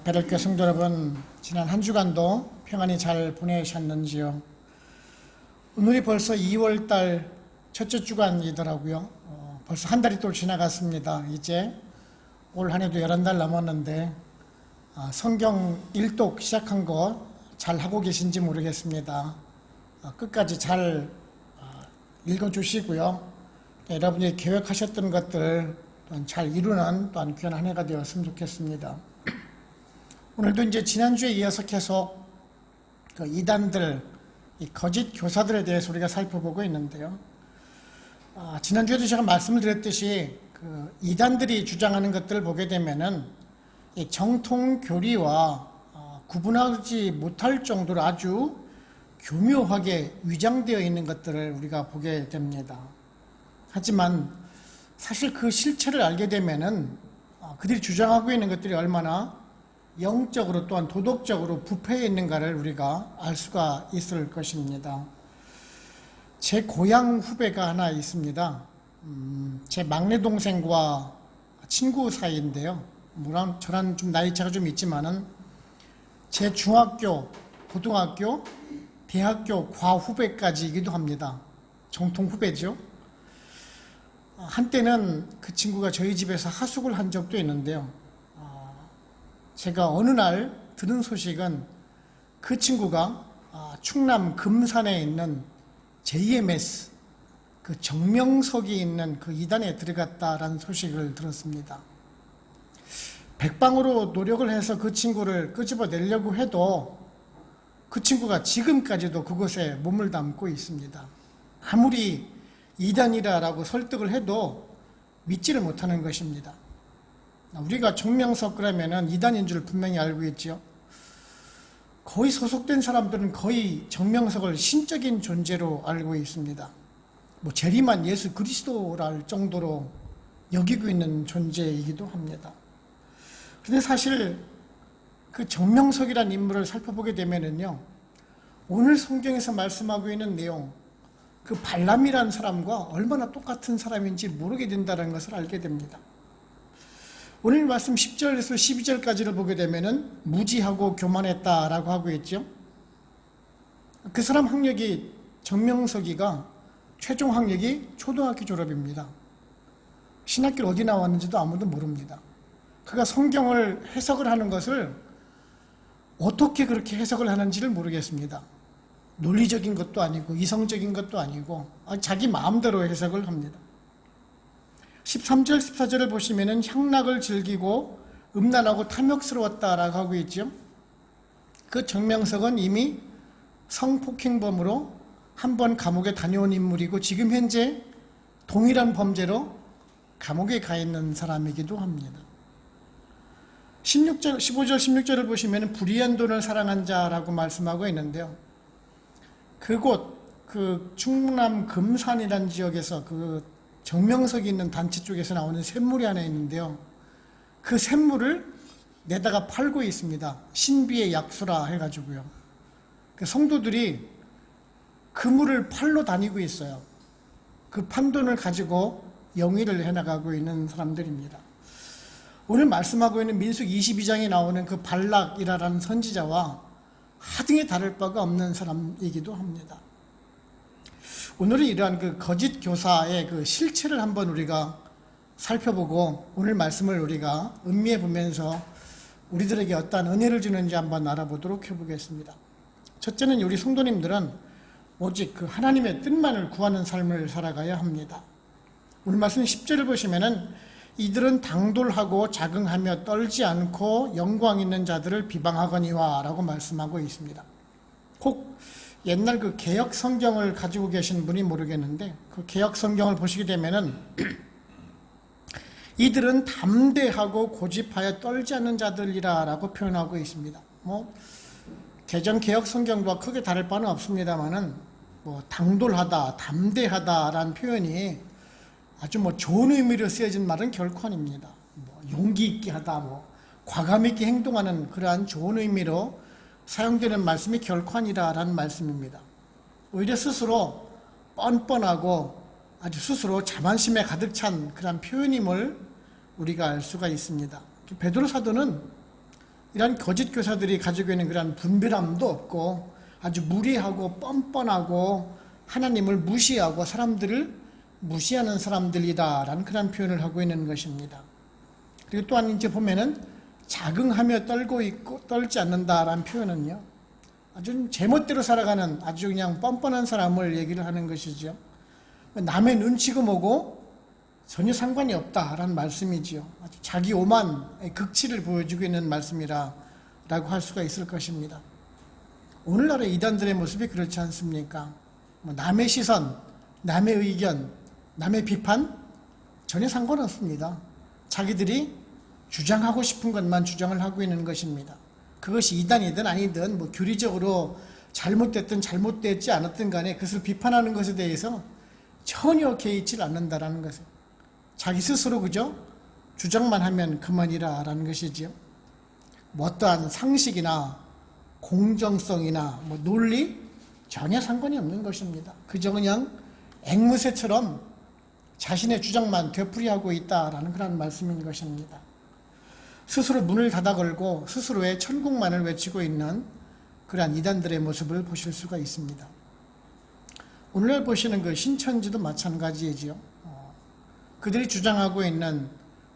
배럴교 성도 여러분, 지난 한 주간도 평안히 잘 보내셨는지요? 오늘이 벌써 2월달 첫째 주간이더라고요. 벌써 한 달이 또 지나갔습니다. 이제 올 한 해도 11달 남았는데 성경 일독 시작한 거 잘 하고 계신지 모르겠습니다. 끝까지 잘 읽어주시고요. 여러분이 계획하셨던 것들 잘 이루는 또한 귀한 한 해가 되었으면 좋겠습니다. 오늘도 이제 지난주에 이어서 계속 그 이단들, 이 거짓 교사들에 대해서 우리가 살펴보고 있는데요. 지난주에도 제가 말씀을 드렸듯이 그 이단들이 주장하는 것들을 보게 되면은 이 정통 교리와 구분하지 못할 정도로 아주 교묘하게 위장되어 있는 것들을 우리가 보게 됩니다. 하지만 사실 그 실체를 알게 되면은 그들이 주장하고 있는 것들이 얼마나 영적으로 또한 도덕적으로 부패해 있는가를 우리가 알 수가 있을 것입니다. 제 고향 후배가 하나 있습니다. 제 막내 동생과 친구 사이인데요. 물론 저랑 좀 나이 차가 좀 있지만은 제 중학교, 고등학교, 대학교 과후배까지이기도 합니다. 정통 후배죠. 한때는 그 친구가 저희 집에서 하숙을 한 적도 있는데요. 제가 어느 날 들은 소식은 그 친구가 충남 금산에 있는 JMS, 그 정명석이 있는 그 이단에 들어갔다라는 소식을 들었습니다. 백방으로 노력을 해서 그 친구를 끄집어내려고 해도 그 친구가 지금까지도 그곳에 몸을 담고 있습니다. 아무리 이단이라고 설득을 해도 믿지를 못하는 것입니다. 우리가 정명석 그러면은 이단인 줄 분명히 알고 있죠. 거의 소속된 사람들은 거의 정명석을 신적인 존재로 알고 있습니다. 뭐 재림한 예수 그리스도랄 정도로 여기고 있는 존재이기도 합니다. 그런데 사실 그 정명석이라는 인물을 살펴보게 되면은요, 오늘 성경에서 말씀하고 있는 내용, 그 발람이라는 사람과 얼마나 똑같은 사람인지 모르게 된다는 것을 알게 됩니다. 오늘 말씀 10절에서 12절까지를 보게 되면은 무지하고 교만했다라고 하고 있죠. 그 사람 학력이 정명석이가 최종 학력이 초등학교 졸업입니다. 신학교를 어디 나왔는지도 아무도 모릅니다. 그가 성경을 해석을 하는 것을 어떻게 그렇게 해석을 하는지를 모르겠습니다. 논리적인 것도 아니고 이성적인 것도 아니고 자기 마음대로 해석을 합니다. 13절, 14절을 보시면은 향락을 즐기고 음란하고 탐욕스러웠다라고 하고 있죠. 그 정명석은 이미 성폭행범으로 한 번 감옥에 다녀온 인물이고 지금 현재 동일한 범죄로 감옥에 가 있는 사람이기도 합니다. 15절, 16절을 보시면 불의한 돈을 사랑한 자라고 말씀하고 있는데요. 그곳, 그 충남 금산이라는 지역에서 그 정명석이 있는 단체 쪽에서 나오는 샘물이 하나 있는데요. 그 샘물을 내다가 팔고 있습니다. 신비의 약수라 해가지고요. 그 성도들이 그 물을 팔러 다니고 있어요. 그 판돈을 가지고 영위를 해나가고 있는 사람들입니다. 오늘 말씀하고 있는 민수기 22장에 나오는 그 발락이라는 선지자와 하등에 다를 바가 없는 사람이기도 합니다. 오늘은 이러한 그 거짓 교사의 그 실체를 한번 우리가 살펴보고 오늘 말씀을 우리가 음미해 보면서 우리들에게 어떠한 은혜를 주는지 한번 알아보도록 해보겠습니다. 첫째는 우리 성도님들은 오직 그 하나님의 뜻만을 구하는 삶을 살아가야 합니다. 오늘 말씀 10절을 보시면은 이들은 당돌하고 자긍하며 떨지 않고 영광 있는 자들을 비방하거니와 라고 말씀하고 있습니다. 혹 옛날 그 개역 성경을 가지고 계신 분이 모르겠는데 그 개역 성경을 보시게 되면은 이들은 담대하고 고집하여 떨지 않는 자들이라 라고 표현하고 있습니다. 뭐 개정 개역 성경과 크게 다를 바는 없습니다만은 뭐 당돌하다, 담대하다라는 표현이 아주 뭐 좋은 의미로 쓰여진 말은 결코 아닙니다. 뭐 용기 있게 하다, 뭐 과감 있게 행동하는 그러한 좋은 의미로 사용되는 말씀이 결코 아니라라는 말씀입니다. 오히려 스스로 뻔뻔하고 아주 스스로 자만심에 가득 찬 그런 표현임을 우리가 알 수가 있습니다. 베드로 사도는 이런 거짓 교사들이 가지고 있는 그런 분별함도 없고 아주 무리하고 뻔뻔하고 하나님을 무시하고 사람들을 무시하는 사람들이다라는 그런 표현을 하고 있는 것입니다. 그리고 또한 이제 보면은 자긍하며 떨고 있고 떨지 않는다라는 표현은요, 아주 제멋대로 살아가는 아주 그냥 뻔뻔한 사람을 얘기를 하는 것이죠. 남의 눈치고 뭐고 전혀 상관이 없다라는 말씀이지요. 아주 자기 오만의 극치를 보여주고 있는 말씀이라고 할 수가 있을 것입니다. 오늘날의 이단들의 모습이 그렇지 않습니까? 남의 시선, 남의 의견, 남의 비판 전혀 상관없습니다. 자기들이 주장하고 싶은 것만 주장을 하고 있는 것입니다. 그것이 이단이든 아니든 교리적으로 잘못됐든 잘못됐지 않았든 간에 그것을 비판하는 것에 대해서 전혀 개의치 않는다라는 것을 자기 스스로 그저 주장만 하면 그만이라라는 것이지요. 어떠한 상식이나 공정성이나 논리 전혀 상관이 없는 것입니다. 그저 그냥 앵무새처럼 자신의 주장만 되풀이하고 있다라는 그런 말씀인 것입니다. 스스로 문을 닫아 걸고 스스로의 천국만을 외치고 있는 그러한 이단들의 모습을 보실 수가 있습니다. 오늘 보시는 그 신천지도 마찬가지이지요. 그들이 주장하고 있는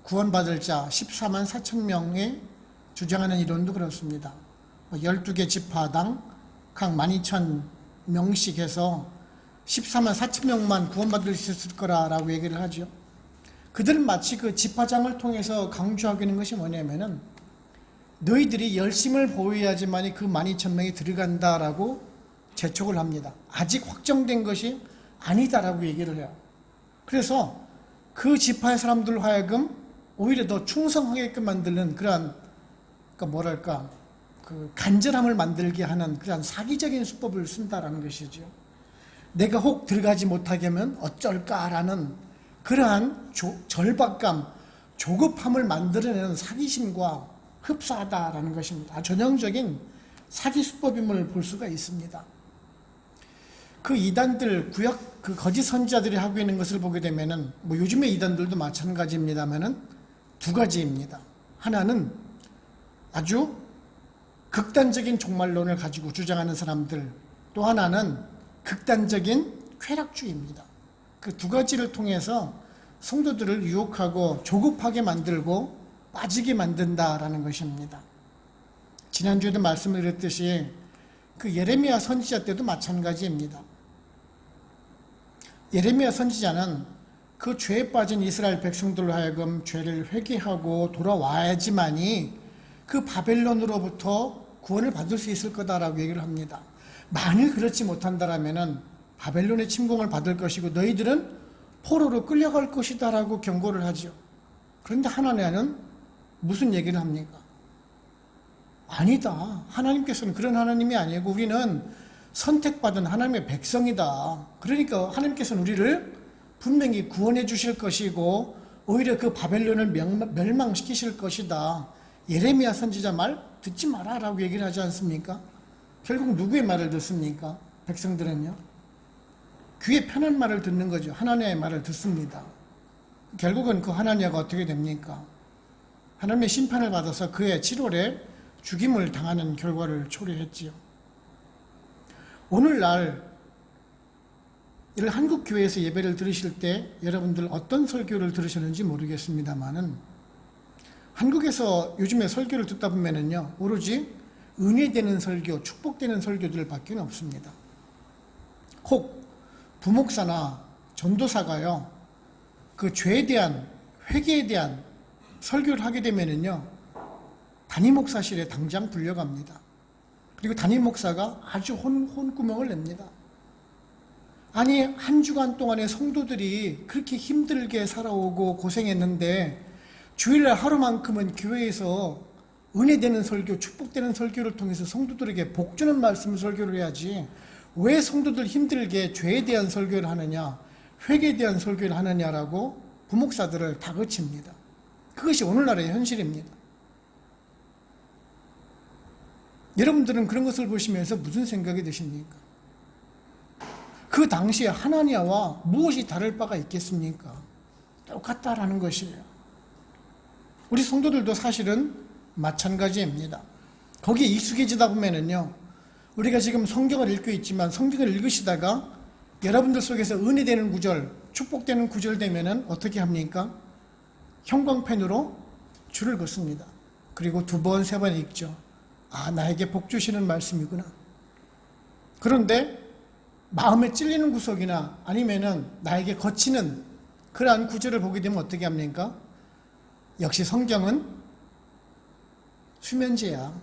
구원받을 자 14만 4천 명에 주장하는 이론도 그렇습니다. 12개 지파당 각 12,000명씩 해서 14만 4천 명만 구원받을 수 있을 거라고 얘기를 하죠. 그들은 마치 그 지파장을 통해서 강조하고 있는 것이 뭐냐면은 너희들이 열심을 보여야지만이 그 12,000명이 들어간다라고 재촉을 합니다. 아직 확정된 것이 아니다라고 얘기를 해요. 그래서 그 지파의 사람들로 하여금 오히려 더 충성하게끔 만드는 그러한 그 간절함을 만들게 하는 그러한 사기적인 수법을 쓴다라는 것이죠. 내가 혹 들어가지 못하게 하면 어쩔까라는 그러한 절박감, 조급함을 만들어내는 사기심과 흡사하다라는 것입니다. 전형적인 사기 수법임을 볼 수가 있습니다. 그 이단들, 그 거짓 선지자들이 하고 있는 것을 보게 되면은 요즘의 이단들도 마찬가지입니다만은 두 가지입니다. 하나는 아주 극단적인 종말론을 가지고 주장하는 사람들, 또 하나는 극단적인 쾌락주의입니다. 그 두 가지를 통해서 성도들을 유혹하고 조급하게 만들고 빠지게 만든다라는 것입니다. 지난주에도 말씀을 드렸듯이 그 예레미야 선지자 때도 마찬가지입니다. 예레미야 선지자는 그 죄에 빠진 이스라엘 백성들로 하여금 죄를 회개하고 돌아와야지만이 그 바벨론으로부터 구원을 받을 수 있을 거다라고 얘기를 합니다. 만일 그렇지 못한다라면은 바벨론의 침공을 받을 것이고 너희들은 포로로 끌려갈 것이다라고 경고를 하죠. 그런데 하나님은 무슨 얘기를 합니까? 아니다. 하나님께서는 그런 하나님이 아니고 우리는 선택받은 하나님의 백성이다. 그러니까 하나님께서는 우리를 분명히 구원해 주실 것이고 오히려 그 바벨론을 멸망시키실 것이다. 예레미야 선지자 말 듣지 마라라고 얘기를 하지 않습니까? 결국 누구의 말을 듣습니까? 백성들은요. 귀에 편한 말을 듣는 거죠. 하나님의 말을 듣습니다. 결국은 그 하나님과 어떻게 됩니까? 하나님의 심판을 받아서 그의 7월에 죽임을 당하는 결과를 초래했지요. 오늘날 이를 한국 교회에서 예배를 들으실 때 여러분들 어떤 설교를 들으셨는지 모르겠습니다만은 한국에서 요즘에 설교를 듣다 보면은요 오로지 은혜되는 설교, 축복되는 설교들 밖에 없습니다. 혹 부목사나 전도사가요 그 죄에 대한 회개에 대한 설교를 하게 되면은요 담임 목사실에 당장 불려갑니다. 그리고 담임 목사가 아주 혼구멍을 냅니다. 아니 한 주간 동안에 성도들이 그렇게 힘들게 살아오고 고생했는데 주일날 하루만큼은 교회에서 은혜되는 설교, 축복되는 설교를 통해서 성도들에게 복주는 말씀을 설교를 해야지 왜 성도들 힘들게 죄에 대한 설교를 하느냐, 회개에 대한 설교를 하느냐라고 부목사들을 다그칩니다. 그것이 오늘날의 현실입니다. 여러분들은 그런 것을 보시면서 무슨 생각이 드십니까? 그 당시에 하나니아와 무엇이 다를 바가 있겠습니까? 똑같다라는 것이에요. 우리 성도들도 사실은 마찬가지입니다. 거기에 익숙해지다 보면은요, 우리가 지금 성경을 읽고 있지만 성경을 읽으시다가 여러분들 속에서 은혜되는 구절, 축복되는 구절 되면은 어떻게 합니까? 형광펜으로 줄을 긋습니다. 그리고 2번, 3번 읽죠. 아, 나에게 복 주시는 말씀이구나. 그런데 마음에 찔리는 구석이나 아니면은 나에게 거치는 그러한 구절을 보게 되면 어떻게 합니까? 역시 성경은 수면제야.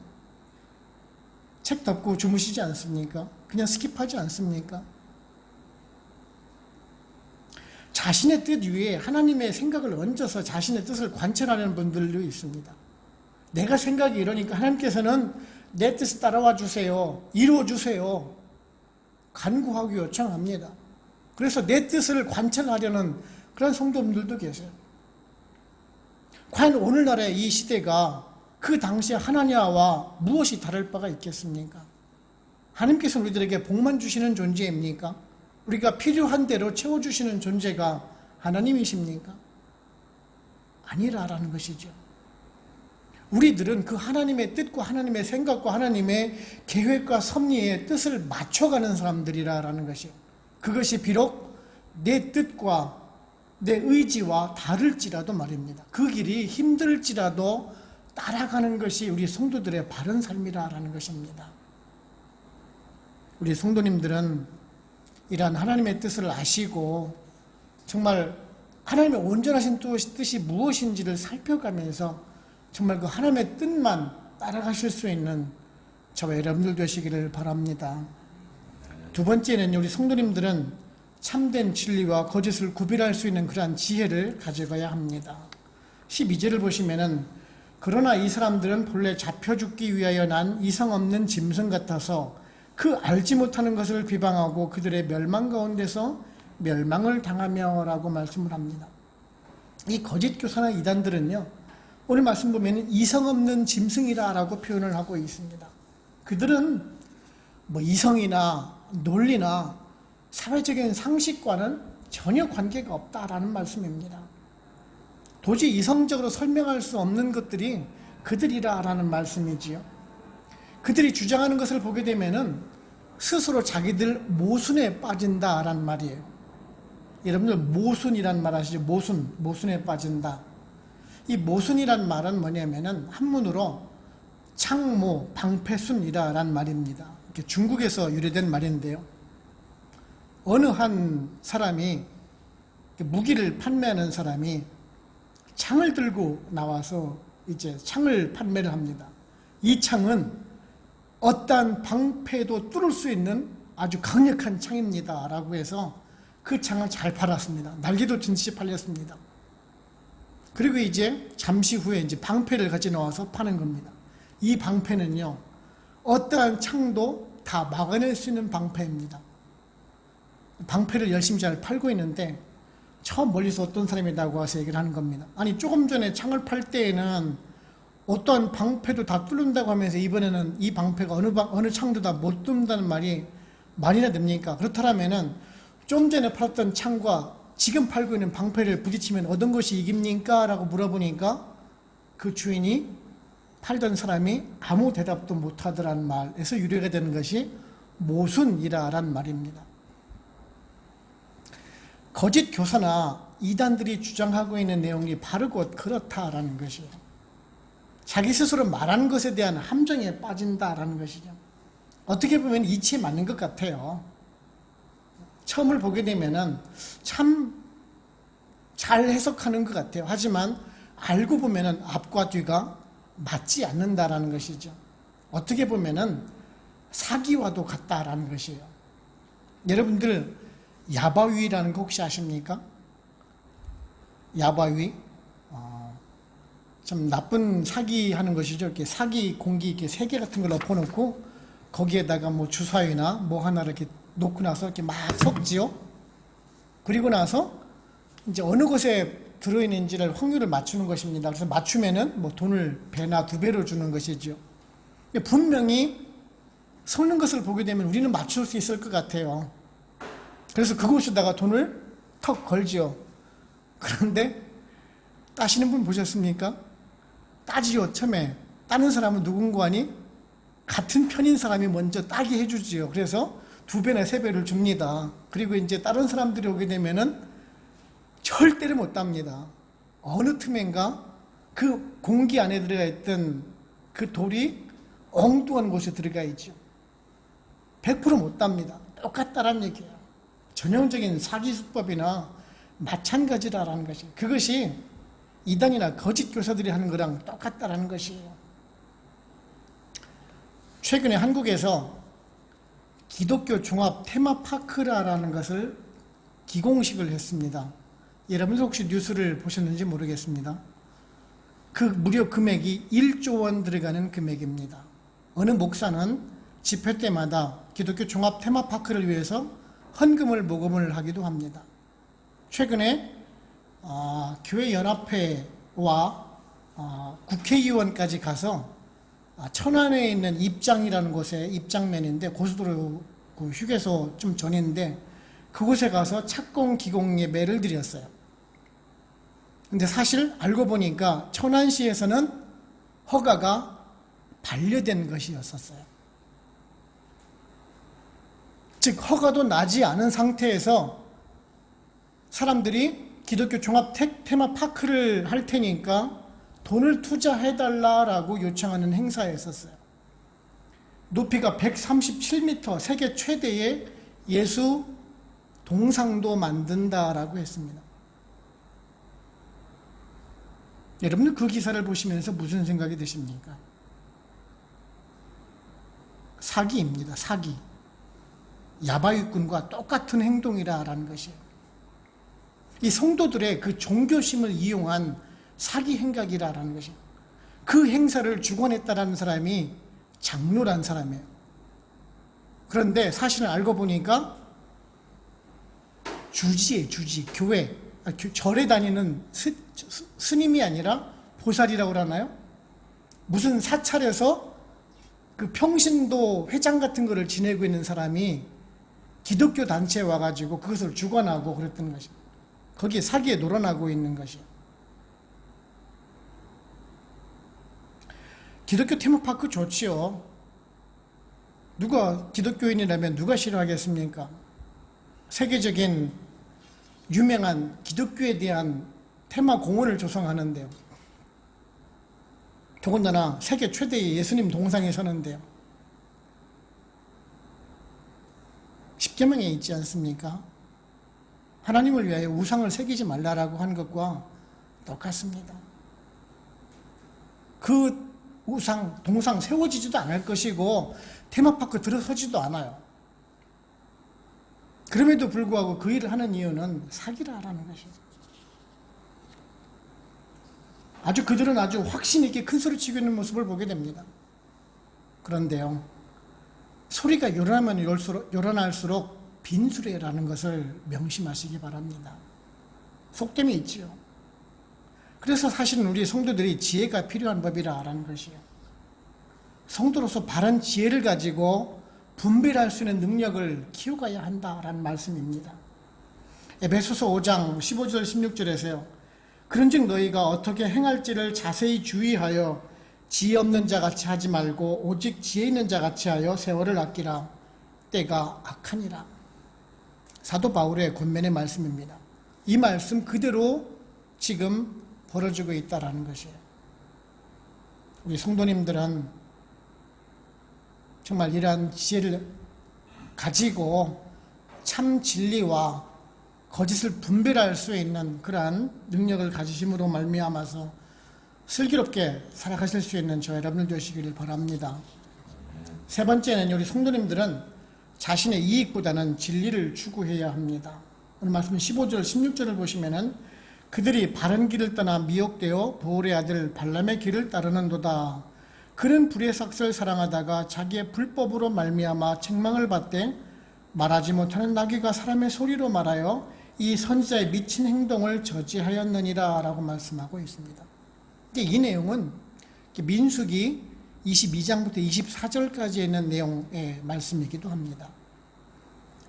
책 덮고 주무시지 않습니까? 그냥 스킵하지 않습니까? 자신의 뜻 위에 하나님의 생각을 얹어서 자신의 뜻을 관철하는 분들도 있습니다. 내가 생각이 이러니까 하나님께서는 내 뜻을 따라와 주세요. 이루어 주세요. 간구하고 요청합니다. 그래서 내 뜻을 관철하려는 그런 성도님들도 계세요. 과연 오늘날의 이 시대가 그 당시의 하나냐와 무엇이 다를 바가 있겠습니까? 하나님께서는 우리들에게 복만 주시는 존재입니까? 우리가 필요한 대로 채워주시는 존재가 하나님이십니까? 아니라라는 것이죠. 우리들은 그 하나님의 뜻과 하나님의 생각과 하나님의 계획과 섭리의 뜻을 맞춰가는 사람들이라는 것이요. 그것이 비록 내 뜻과 내 의지와 다를지라도 말입니다. 그 길이 힘들지라도 따라가는 것이 우리 성도들의 바른 삶이라는 것입니다. 우리 성도님들은 이러한 하나님의 뜻을 아시고 정말 하나님의 온전하신 뜻이 무엇인지를 살펴가면서 정말 그 하나님의 뜻만 따라가실 수 있는 저와 여러분들 되시기를 바랍니다. 2번째는 우리 성도님들은 참된 진리와 거짓을 구별할 수 있는 그러한 지혜를 가져가야 합니다. 12절을 보시면은 그러나 이 사람들은 본래 잡혀 죽기 위하여 난 이성 없는 짐승 같아서 그 알지 못하는 것을 비방하고 그들의 멸망 가운데서 멸망을 당하며 라고 말씀을 합니다. 이 거짓 교사나 이단들은요, 오늘 말씀 보면 이성 없는 짐승이라 라고 표현을 하고 있습니다. 그들은 뭐 이성이나 논리나 사회적인 상식과는 전혀 관계가 없다라는 말씀입니다. 도저히 이성적으로 설명할 수 없는 것들이 그들이라라는 말씀이지요. 그들이 주장하는 것을 보게 되면은 스스로 자기들 모순에 빠진다라는 말이에요. 여러분들 모순이란 말 아시죠? 모순에 빠진다. 이 모순이란 말은 뭐냐면은 한문으로 창모, 방패순이라는 말입니다. 이렇게 중국에서 유래된 말인데요. 어느 한 사람이 무기를 판매하는 사람이 창을 들고 나와서 이제 창을 판매를 합니다. 이 창은 어떠한 방패도 뚫을 수 있는 아주 강력한 창입니다. 라고 해서 그 창을 잘 팔았습니다. 날개도 든지 팔렸습니다. 그리고 이제 잠시 후에 이제 방패를 가져 나와서 파는 겁니다. 이 방패는요, 어떠한 창도 다 막아낼 수 있는 방패입니다. 방패를 열심히 잘 팔고 있는데 처음 멀리서 어떤 사람이 나와서 얘기를 하는 겁니다. 아니, 조금 전에 창을 팔 때에는 어떠한 방패도 다 뚫는다고 하면서 이번에는 이 방패가 어느 창도 다 못 뚫는다는 말이 말이나 됩니까? 그렇다면은 좀 전에 팔았던 창과 지금 팔고 있는 방패를 부딪히면 어떤 것이 이깁니까? 라고 물어보니까 그 주인이 팔던 사람이 아무 대답도 못하더라는 말에서 유래가 되는 것이 모순이라는 말입니다. 거짓 교사나 이단들이 주장하고 있는 내용이 바로 곧 그렇다라는 것이에요. 자기 스스로 말하는 것에 대한 함정에 빠진다라는 것이죠. 어떻게 보면 이치에 맞는 것 같아요. 처음을 보게 되면은 참 잘 해석하는 것 같아요. 하지만 알고 보면은 앞과 뒤가 맞지 않는다라는 것이죠. 어떻게 보면은 사기와도 같다라는 것이에요. 여러분들 야바위라는 거 혹시 아십니까? 야바위? 참 나쁜 사기하는 것이죠. 이렇게 사기 공기 이렇게 3개 같은 걸 엎어놓고 거기에다가 뭐 주사위나 뭐 하나를 이렇게 놓고 나서 이렇게 막 섞지요. 그리고 나서 이제 어느 곳에 들어있는지를 확률을 맞추는 것입니다. 그래서 맞추면은 뭐 돈을 배나 2배로 주는 것이죠. 분명히 섞는 것을 보게 되면 우리는 맞출 수 있을 것 같아요. 그래서 그곳에다가 돈을 턱 걸지요. 그런데 따시는 분 보셨습니까? 따지요. 처음에 다른 사람은 누군가 하니 같은 편인 사람이 먼저 따게 해주지요. 그래서 2배나 3배를 줍니다. 그리고 이제 다른 사람들이 오게 되면은 절대로 못 답니다. 어느 틈엔가 그 공기 안에 들어가 있던 그 돌이 엉뚱한 곳에 들어가 있죠. 100%못 답니다. 똑같다라는 얘기예요. 전형적인 사기 수법이나 마찬가지라는 것이, 그것이 이단이나 거짓 교사들이 하는 거랑 똑같다라는 것이에요. 최근에 한국에서 기독교 종합 테마파크라는 것을 기공식을 했습니다. 여러분들 혹시 뉴스를 보셨는지 모르겠습니다. 그 무려 금액이 1조 원 들어가는 금액입니다. 어느 목사는 집회 때마다 기독교 종합 테마파크를 위해서 헌금을 모금을 하기도 합니다. 최근에 교회연합회와 국회의원까지 가서 천안에 있는 입장이라는 곳에, 입장면인데 고속도로 그 휴게소 좀 전인데 그곳에 가서 착공 기공 예배를 드렸어요. 근데 사실 알고 보니까 천안시에서는 허가가 반려된 것이었었어요. 즉 허가도 나지 않은 상태에서 사람들이 기독교 종합 테마파크를 할 테니까 돈을 투자해달라고 요청하는 행사였었어요. 높이가 137m, 세계 최대의 예수 동상도 만든다라고 했습니다. 여러분들 그 기사를 보시면서 무슨 생각이 드십니까? 사기입니다. 사기. 야바위꾼과 똑같은 행동이라는 것이에요. 이 성도들의 그 종교심을 이용한 사기 행각이라는 것이에요. 그 행사를 주관했다라는 사람이 장로란 사람이에요. 그런데 사실은 알고 보니까 주지예요. 주지. 교회, 절에 다니는 스님이 아니라 보살이라고 그러나요? 무슨 사찰에서 그 평신도 회장 같은 거를 지내고 있는 사람이 기독교 단체에 와가지고 그것을 주관하고 그랬던 것이에요. 거기에 사기에 놀아나고 있는 것이에요. 기독교 테마파크 좋지요. 누가 기독교인이라면 누가 싫어하겠습니까? 세계적인 유명한 기독교에 대한 테마 공원을 조성하는데요. 더군다나 세계 최대의 예수님 동상이 서는데요. 십계명에 있지 않습니까? 하나님을 위하여 우상을 새기지 말라라고 한 것과 똑같습니다. 그 우상, 동상 세워지지도 않을 것이고 테마파크 들어서지도 않아요. 그럼에도 불구하고 그 일을 하는 이유는 사기라라는 것이죠. 그들은 아주 확신 있게 큰 소리 치고 있는 모습을 보게 됩니다. 그런데요, 소리가 요란하면 요란할수록 빈수레라는 것을 명심하시기 바랍니다. 속됨이 있지요. 그래서 사실은 우리 성도들이 지혜가 필요한 법이라는 것이에요. 성도로서 바른 지혜를 가지고 분별할 수 있는 능력을 키워가야 한다라는 말씀입니다. 에베소서 5장 15절 16절에서요. 그런즉 너희가 어떻게 행할지를 자세히 주의하여 지혜 없는 자같이 하지 말고 오직 지혜 있는 자같이 하여 세월을 아끼라. 때가 악하니라. 사도 바울의 권면의 말씀입니다. 이 말씀 그대로 지금 벌어지고 있다라는 것이에요. 우리 성도님들은 정말 이러한 지혜를 가지고 참 진리와 거짓을 분별할 수 있는 그러한 능력을 가지심으로 말미암아서 슬기롭게 살아가실 수 있는 저 여러분들 되시기를 바랍니다. 세 번째는 우리 성도님들은 자신의 이익보다는 진리를 추구해야 합니다. 오늘 말씀 15절 16절을 보시면은 그들이 바른 길을 떠나 미혹되어 보올의 아들 발람의 길을 따르는도다. 그는 불의 삭슬을 사랑하다가 자기의 불법으로 말미암아 책망을 받되 말하지 못하는 나귀가 사람의 소리로 말하여 이 선지자의 미친 행동을 저지하였느니라 라고 말씀하고 있습니다. 근데 이 내용은 민수기 22장부터 24절까지 있는 내용의 말씀이기도 합니다.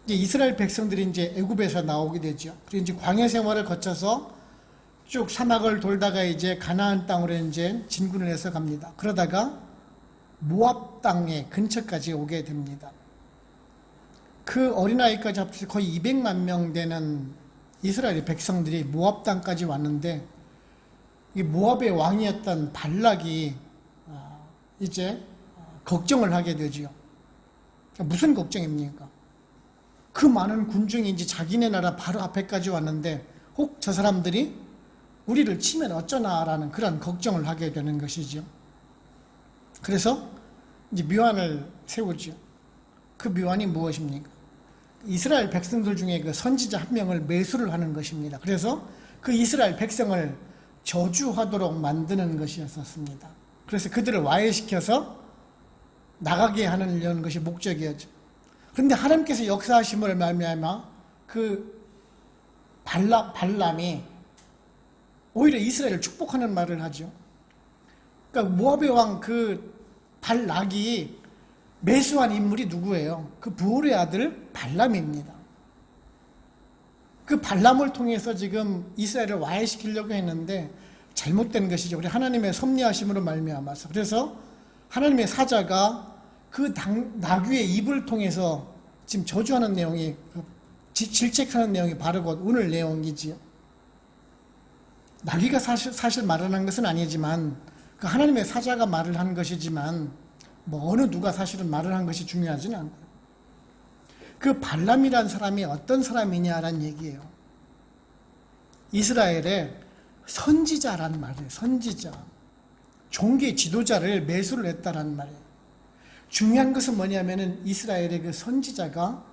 이제 이스라엘 백성들이 이제 애굽에서 나오게 되죠. 그리고 이제 광야 생활을 거쳐서 쭉 사막을 돌다가 이제 가나안 땅으로 이제 진군을 해서 갑니다. 그러다가 모압 땅의 근처까지 오게 됩니다. 그 어린아이까지 합해서 거의 200만 명 되는 이스라엘 백성들이 모압 땅까지 왔는데, 이 모압의 왕이었던 발락이 이제 걱정을 하게 되지요. 무슨 걱정입니까? 그 많은 군중이 이제 자기네 나라 바로 앞에까지 왔는데 혹 저 사람들이 우리를 치면 어쩌나라는 그런 걱정을 하게 되는 것이죠. 그래서 이제 묘안을 세우죠. 그 묘안이 무엇입니까? 이스라엘 백성들 중에 그 선지자 한 명을 매수를 하는 것입니다. 그래서 그 이스라엘 백성을 저주하도록 만드는 것이었습니다. 그래서 그들을 와해시켜서 나가게 하는 것이 목적이었죠. 그런데 하나님께서 역사하심을 말미암아 그 발람이 오히려 이스라엘을 축복하는 말을 하죠. 그러니까 모압의 왕 그 발락이 매수한 인물이 누구예요? 그 부올의 아들 발람입니다. 그 발람을 통해서 지금 이스라엘을 와해시키려고 했는데 잘못된 것이죠. 우리 하나님의 섭리하심으로 말미암아서. 그래서 하나님의 사자가 그 나귀의 입을 통해서 지금 저주하는 내용이, 질책하는 내용이 바로 곧 오늘 내용이지요. 나귀가 사실 말을 한 것은 아니지만 그 하나님의 사자가 말을 한 것이지만 뭐 어느 누가 사실은 말을 한 것이 중요하지는 않고요. 그 발람이라는 사람이 어떤 사람이냐라는 얘기예요. 이스라엘의 선지자란 말이에요. 선지자. 종교 지도자를 매수를 했다라는 말이에요. 중요한 것은 뭐냐면은 이스라엘의 그 선지자가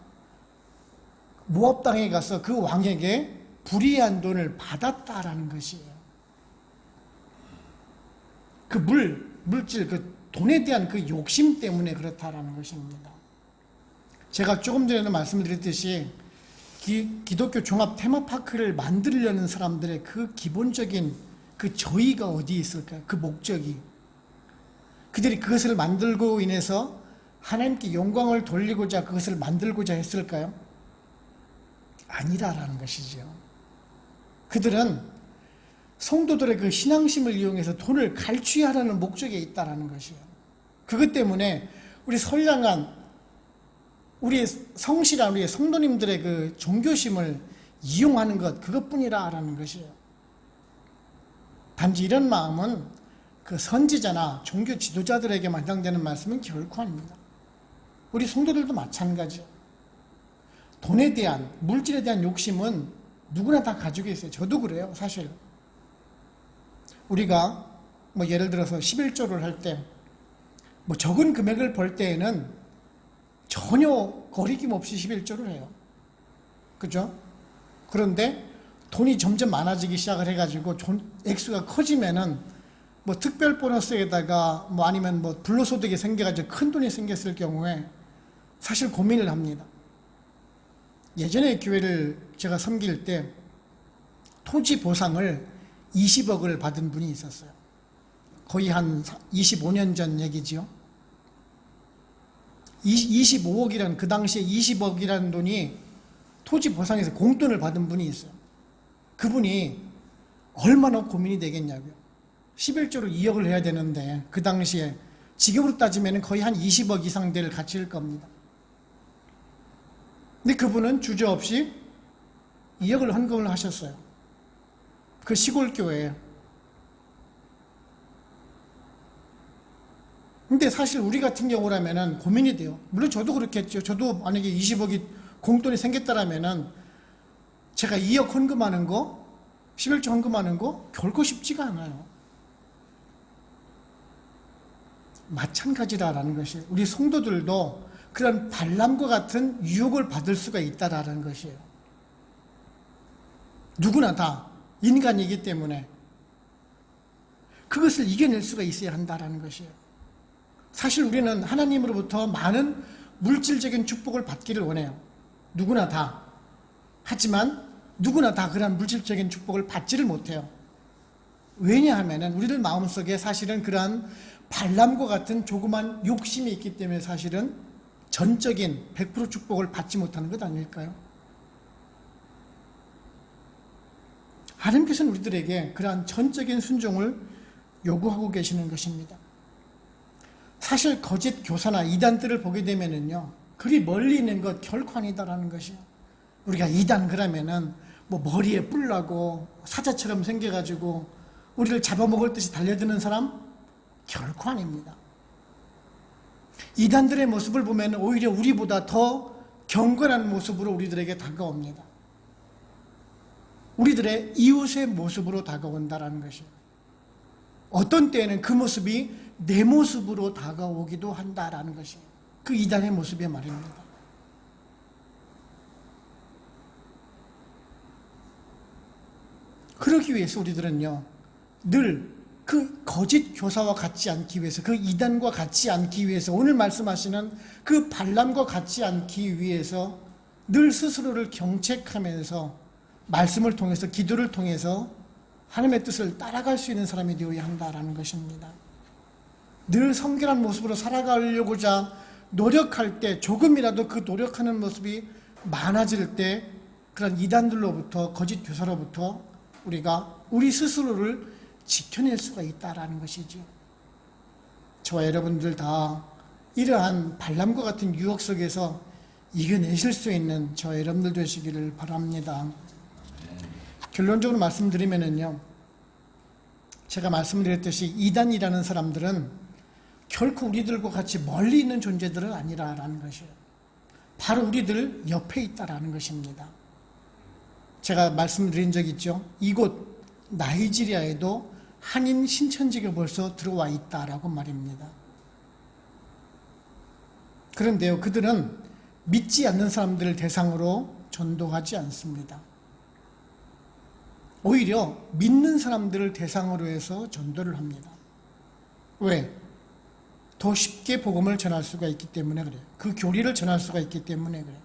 모압 땅에 가서 그 왕에게 불이한 돈을 받았다라는 것이에요. 그 물질, 그 돈에 대한 그 욕심 때문에 그렇다라는 것입니다. 제가 조금 전에도 말씀드렸듯이 기독교 종합 테마파크를 만들려는 사람들의 그 기본적인 그 저의가 어디에 있을까요? 그 목적이. 그들이 그것을 만들고 인해서 하나님께 영광을 돌리고자 그것을 만들고자 했을까요? 아니라라는 것이죠. 그들은 성도들의 그 신앙심을 이용해서 돈을 갈취하라는 목적에 있다라는 것이에요. 그것 때문에 우리 선량한 우리의 성실한 우리의 성도님들의 그 종교심을 이용하는 것, 그것뿐이라라는 것이에요. 단지 이런 마음은 그 선지자나 종교 지도자들에게만 해당되는 말씀은 결코 아닙니다. 우리 성도들도 마찬가지예요. 돈에 대한, 물질에 대한 욕심은 누구나 다 가지고 있어요. 저도 그래요, 사실. 우리가 뭐 예를 들어서 11조를 할 때 뭐 적은 금액을 벌 때에는 전혀 거리낌 없이 11조를 해요. 그죠? 그런데 돈이 점점 많아지기 시작을 해가지고 액수가 커지면은 뭐 특별 보너스에다가 뭐 아니면 뭐 불로소득이 생겨가지고 큰 돈이 생겼을 경우에 사실 고민을 합니다. 예전에 교회를 제가 섬길 때 토지 보상을 20억을 받은 분이 있었어요. 거의 한 25년 전 얘기지요. 25억이라는, 그 당시에 20억이라는 돈이 토지 보상에서 공돈을 받은 분이 있어요. 그분이 얼마나 고민이 되겠냐고요. 11조로 2억을 해야 되는데 그 당시에 지금으로 따지면 거의 한 20억 이상 될 가치일 겁니다. 근데 그분은 주저없이 2억을 헌금을 하셨어요. 그 시골 교회에. 근데 사실 우리 같은 경우라면은 고민이 돼요. 물론 저도 그렇겠죠. 저도 만약에 20억이 공돈이 생겼다라면은 제가 2억 헌금하는 거, 11조 헌금하는 거 결코 쉽지가 않아요. 마찬가지라는 것이에요. 우리 성도들도 그런 발람과 같은 유혹을 받을 수가 있다라는 것이에요. 누구나 다 인간이기 때문에 그것을 이겨낼 수가 있어야 한다라는 것이에요. 사실 우리는 하나님으로부터 많은 물질적인 축복을 받기를 원해요. 누구나 다. 하지만 누구나 다 그런 물질적인 축복을 받지를 못해요. 왜냐하면 우리들 마음속에 사실은 그러한 발람과 같은 조그만 욕심이 있기 때문에 사실은 전적인 100% 축복을 받지 못하는 것 아닐까요? 하나님께서는 우리들에게 그러한 전적인 순종을 요구하고 계시는 것입니다. 사실 거짓 교사나 이단들을 보게 되면은요, 그리 멀리 있는 것 결코 아니다라는 것이요. 우리가 이단 그러면은 뭐 머리에 뿔나고 사자처럼 생겨가지고 우리를 잡아먹을 듯이 달려드는 사람 결코 아닙니다. 이단들의 모습을 보면 오히려 우리보다 더 경건한 모습으로 우리들에게 다가옵니다. 우리들의 이웃의 모습으로 다가온다라는 것이에요. 어떤 때에는 그 모습이 내 모습으로 다가오기도 한다라는 것이에요. 그 이단의 모습이 말입니다. 그러기 위해서 우리들은요, 늘 그 거짓 교사와 같지 않기 위해서, 그 이단과 같지 않기 위해서, 오늘 말씀하시는 그 발람과 같지 않기 위해서 늘 스스로를 경책하면서 말씀을 통해서, 기도를 통해서 하나님의 뜻을 따라갈 수 있는 사람이 되어야 한다라는 것입니다. 늘 성결한 모습으로 살아가려고자 노력할 때, 조금이라도 그 노력하는 모습이 많아질 때 그런 이단들로부터, 거짓 교사로부터 우리가 우리 스스로를 지켜낼 수가 있다라는 것이죠. 저와 여러분들 다 이러한 발람과 같은 유혹 속에서 이겨내실 수 있는 저와 여러분들 되시기를 바랍니다. 결론적으로 말씀드리면요, 제가 말씀드렸듯이 이단이라는 사람들은 결코 우리들과 같이 멀리 있는 존재들은 아니라는 것이에요. 바로 우리들 옆에 있다라는 것입니다. 제가 말씀드린 적 있죠. 이곳 나이지리아에도 한인 신천지가 벌써 들어와 있다라고 말입니다. 그런데요, 그들은 믿지 않는 사람들을 대상으로 전도하지 않습니다. 오히려 믿는 사람들을 대상으로 해서 전도를 합니다. 왜? 더 쉽게 복음을 전할 수가 있기 때문에 그래요. 그 교리를 전할 수가 있기 때문에 그래요.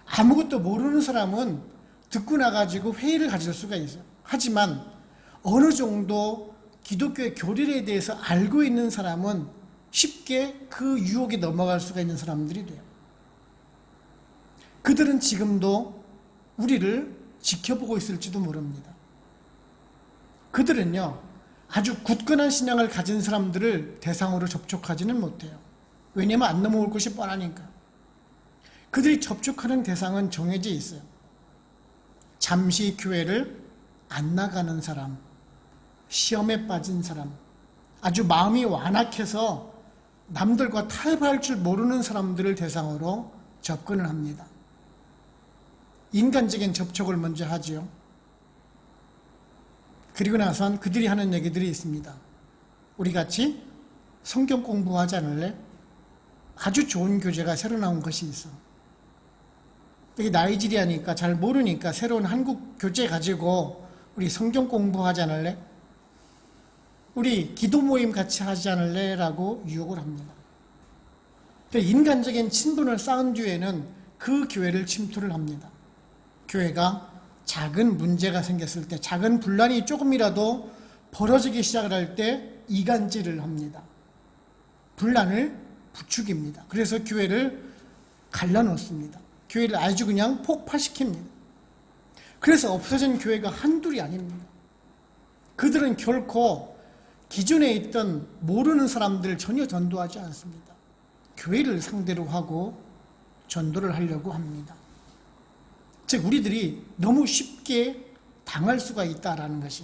아무것도 모르는 사람은 듣고 나가지고 회의를 가질 수가 있어요. 하지만 어느 정도 기독교의 교리에 대해서 알고 있는 사람은 쉽게 그 유혹에 넘어갈 수가 있는 사람들이 돼요. 그들은 지금도 우리를 지켜보고 있을지도 모릅니다. 그들은요, 아주 굳건한 신앙을 가진 사람들을 대상으로 접촉하지는 못해요. 왜냐하면 안 넘어올 것이 뻔하니까. 그들이 접촉하는 대상은 정해져 있어요. 잠시 교회를 안 나가는 사람, 시험에 빠진 사람, 아주 마음이 완악해서 남들과 타협할 줄 모르는 사람들을 대상으로 접근을 합니다. 인간적인 접촉을 먼저 하지요. 그리고 나선 그들이 하는 얘기들이 있습니다. 우리 같이 성경 공부하지 않을래? 아주 좋은 교재가 새로 나온 것이 있어. 여기 나이지리아니까 잘 모르니까 새로운 한국 교재 가지고 우리 성경 공부하지 않을래? 우리 기도 모임 같이 하지 않을래? 라고 유혹을 합니다. 인간적인 친분을 쌓은 뒤에는 그 교회를 침투를 합니다. 교회가 작은 문제가 생겼을 때, 작은 분란이 조금이라도 벌어지기 시작을 할 때 이간질을 합니다. 분란을 부추깁니다. 그래서 교회를 갈라놓습니다. 교회를 아주 그냥 폭파시킵니다. 그래서 없어진 교회가 한둘이 아닙니다. 그들은 결코 기존에 있던 모르는 사람들을 전혀 전도하지 않습니다. 교회를 상대로 하고 전도를 하려고 합니다. 즉 우리들이 너무 쉽게 당할 수가 있다라는 것이,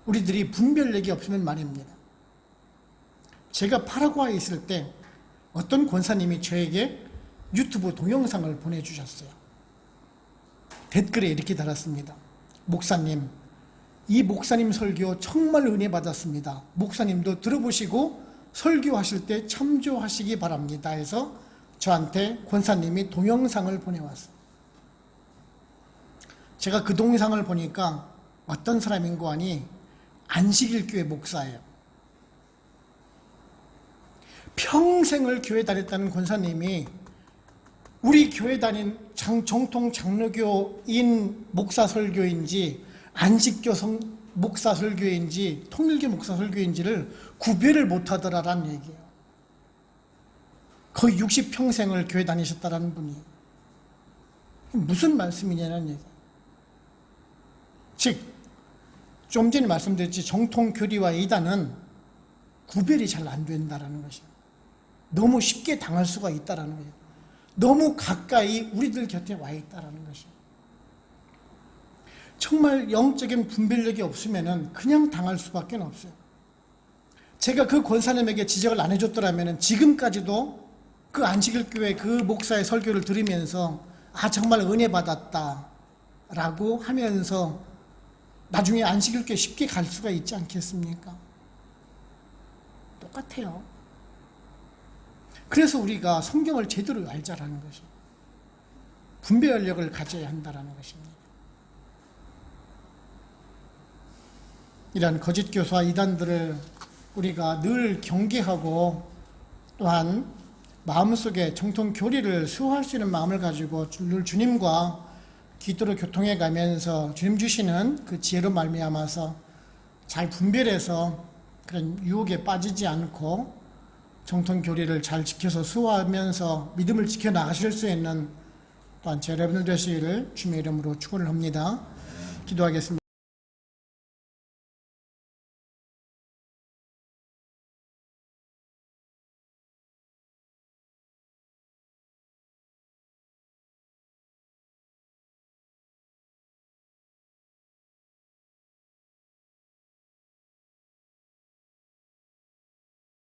우리들이 분별력이 없으면 말입니다. 제가 파라과이에 있을 때 어떤 권사님이 저에게 유튜브 동영상을 보내주셨어요. 댓글에 이렇게 달았습니다. 목사님, 이 목사님 설교 정말 은혜 받았습니다. 목사님도 들어보시고 설교하실 때 참조하시기 바랍니다 해서 저한테 권사님이 동영상을 보내왔어요. 제가 그 동영상을 보니까 어떤 사람인고 하니 안식일교회 목사예요. 평생을 교회 다녔다는 권사님이 우리 교회 다닌 정통 장로교인 목사 설교인지 안식교 목사 설교인지 통일교 목사 설교인지를 구별을 못하더라라는 얘기예요. 거의 60평생을 교회 다니셨다라는 분이. 무슨 말씀이냐는 얘기예요. 즉, 좀 전에 말씀드렸지 정통교리와 이단은 구별이 잘 안 된다는 것이에요. 너무 쉽게 당할 수가 있다는 거예요. 너무 가까이 우리들 곁에 와 있다는 것이에요. 정말 영적인 분별력이 없으면 그냥 당할 수밖에 없어요. 제가 그 권사님에게 지적을 안 해줬더라면 지금까지도 그 안식일교회 그 목사의 설교를 들으면서 정말 은혜 받았다 라고 하면서 나중에 안식일교회 쉽게 갈 수가 있지 않겠습니까? 똑같아요. 그래서 우리가 성경을 제대로 알자라는 것이에요. 분별력을 가져야 한다는 것입니다. 이러한 거짓 교사와 이단들을 우리가 늘 경계하고 또한 마음속에 정통 교리를 수호할 수 있는 마음을 가지고 늘 주님과 기도로 교통해 가면서 주님 주시는 그 지혜로 말미암아서 잘 분별해서 그런 유혹에 빠지지 않고 정통 교리를 잘 지켜서 수호하면서 믿음을 지켜 나가실 수 있는 또한 제 여러분들 되시기를 주님의 이름으로 축원을 합니다. 기도하겠습니다.